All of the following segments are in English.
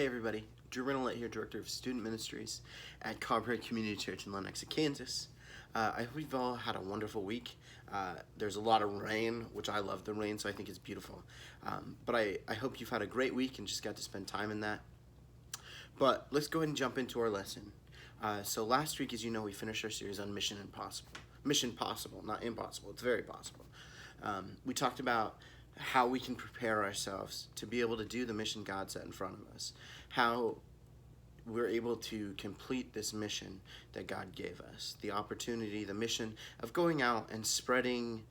Hey everybody, Drew Reynolds here, Director of Student Ministries at Carberry Community Church in Lenexa, Kansas. I hope you've all had a wonderful week. There's a lot of rain, which I love the rain, so I think it's beautiful. But I hope you've had a great week and just got to spend time in that. But let's go ahead and jump into our lesson. So last week, as you know, we finished our series on Mission Impossible. Mission Possible, not impossible, it's very possible. We talked about how we can prepare ourselves to be able to do the mission God set in front of us, how we're able to complete this mission that God gave us, the opportunity, the mission of going out and spreading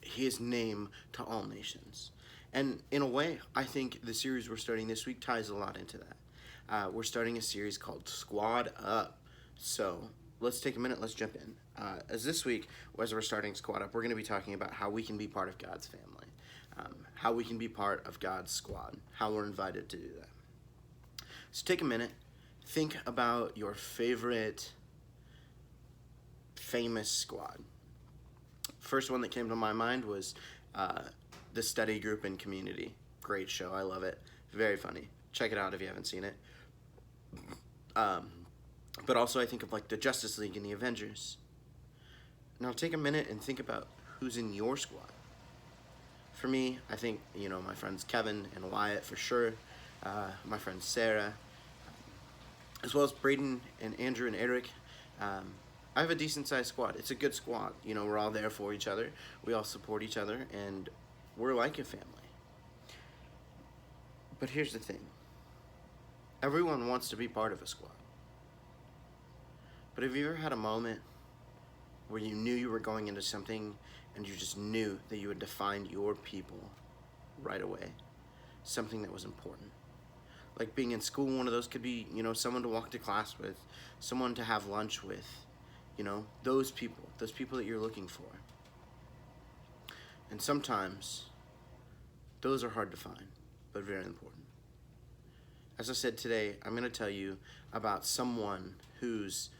His name to all nations. And in a way, I think the series we're starting this week ties a lot into that. We're starting a series called Squad Up. So let's take a minute, let's jump in. As this week, as we're starting Squad Up, we're going to be talking about how we can be part of God's family, how we can be part of God's squad, how we're invited to do that. So take a minute, think about your favorite famous squad. First one that came to my mind was the Study Group in Community. Great show, I love it, very funny. Check it out if you haven't seen it. But also I think of like the Justice League and the Avengers. Now take a minute and think about who's in your squad. For me, I think, my friends Kevin and Wyatt for sure, my friend Sarah, as well as Braden and Andrew and Eric. I have a decent sized squad. It's a good squad. We're all there for each other. We all support each other, and we're like a family. But here's the thing. Everyone wants to be part of a squad. But have you ever had a moment where you knew you were going into something and you just knew that you would define your people right away? Something that was important. Like being in school, one of those could be, someone to walk to class with, someone to have lunch with, those people that you're looking for. And sometimes those are hard to find, but very important. As I said today, I'm going to tell you about someone whose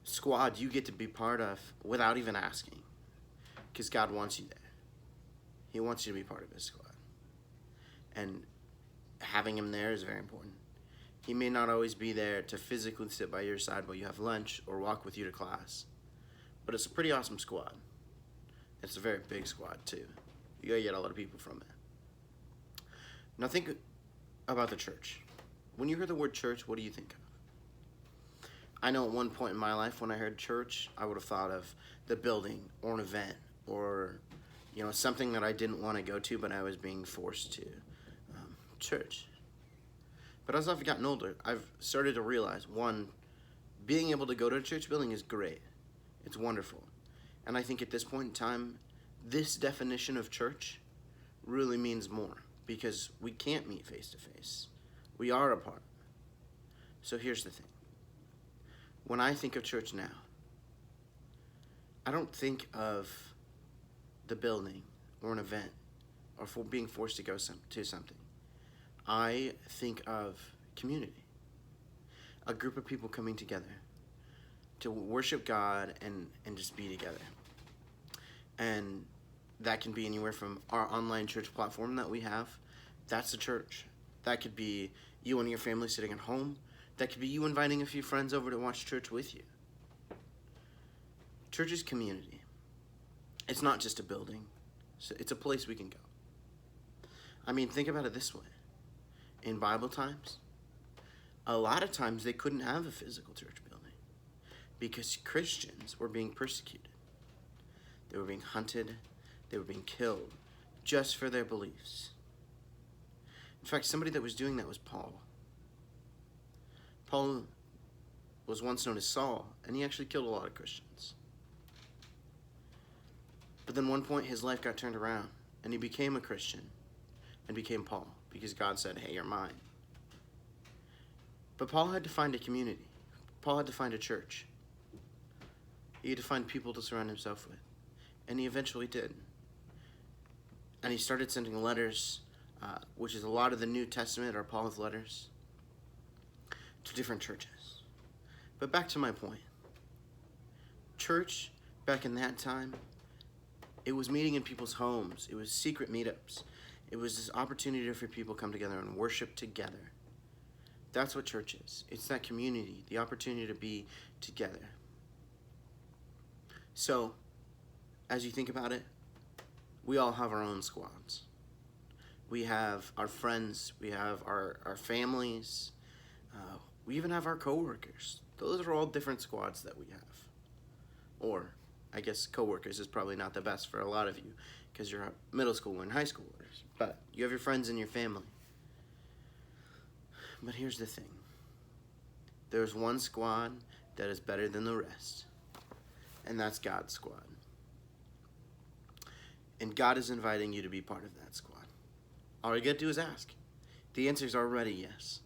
squad you get to be part of without even asking, because God wants you there. He wants you to be part of His squad. And having Him there is very important. He may not always be there to physically sit by your side while you have lunch or walk with you to class, but it's a pretty awesome squad. It's a very big squad too. You gotta get a lot of people from it. Now think about the church. When you hear the word church, what do you think of? I know at one point in my life when I heard church, I would have thought of the building or an event or, something that I didn't want to go to, but I was being forced to. Church. But as I've gotten older, I've started to realize, one, being able to go to a church building is great. It's wonderful. And I think at this point in time, this definition of church really means more, because we can't meet face to face. We are apart. So here's the thing. When I think of church now, I don't think of the building or an event or for being forced to go to something. I think of community, a group of people coming together to worship God and just be together. And that can be anywhere from our online church platform that we have. That's the church. That could be you and your family sitting at home. That could be you inviting a few friends over to watch church with you. Church is community. It's not just a building. It's a place we can go. I mean, think about it this way. In Bible times, a lot of times they couldn't have a physical church building because Christians were being persecuted. They were being hunted. They were being killed just for their beliefs. In fact, somebody that was doing that was Paul. Paul was once known as Saul, and he actually killed a lot of Christians. But then one point his life got turned around, and he became a Christian and became Paul, because God said, hey, you're mine. But Paul had to find a community. Paul had to find a church. He had to find people to surround himself with. And he eventually did. And he started sending letters, which is a lot of the New Testament are Paul's letters, to different churches. But back to my point. Church, back in that time, it was meeting in people's homes. It was secret meetups. It was this opportunity for people to come together and worship together. That's what church is. It's that community, the opportunity to be together. So, as you think about it, we all have our own squads. We have our friends, we have our families, we even have our coworkers. Those are all different squads that we have. Or, I guess coworkers is probably not the best for a lot of you because you're middle school and high schoolers. But you have your friends and your family. But here's the thing. There's one squad that is better than the rest. And that's God's squad. And God is inviting you to be part of that squad. All you gotta do is ask. The answer is already yes.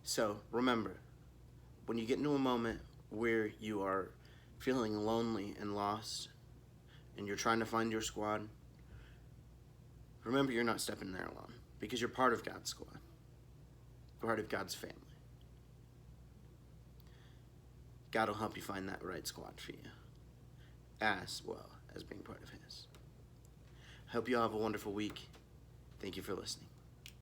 So remember, when you get into a moment where you are feeling lonely and lost, and you're trying to find your squad, remember you're not stepping there alone, because you're part of God's squad, part of God's family. God will help you find that right squad for you, as well as being part of His. I hope you all have a wonderful week. Thank you for listening.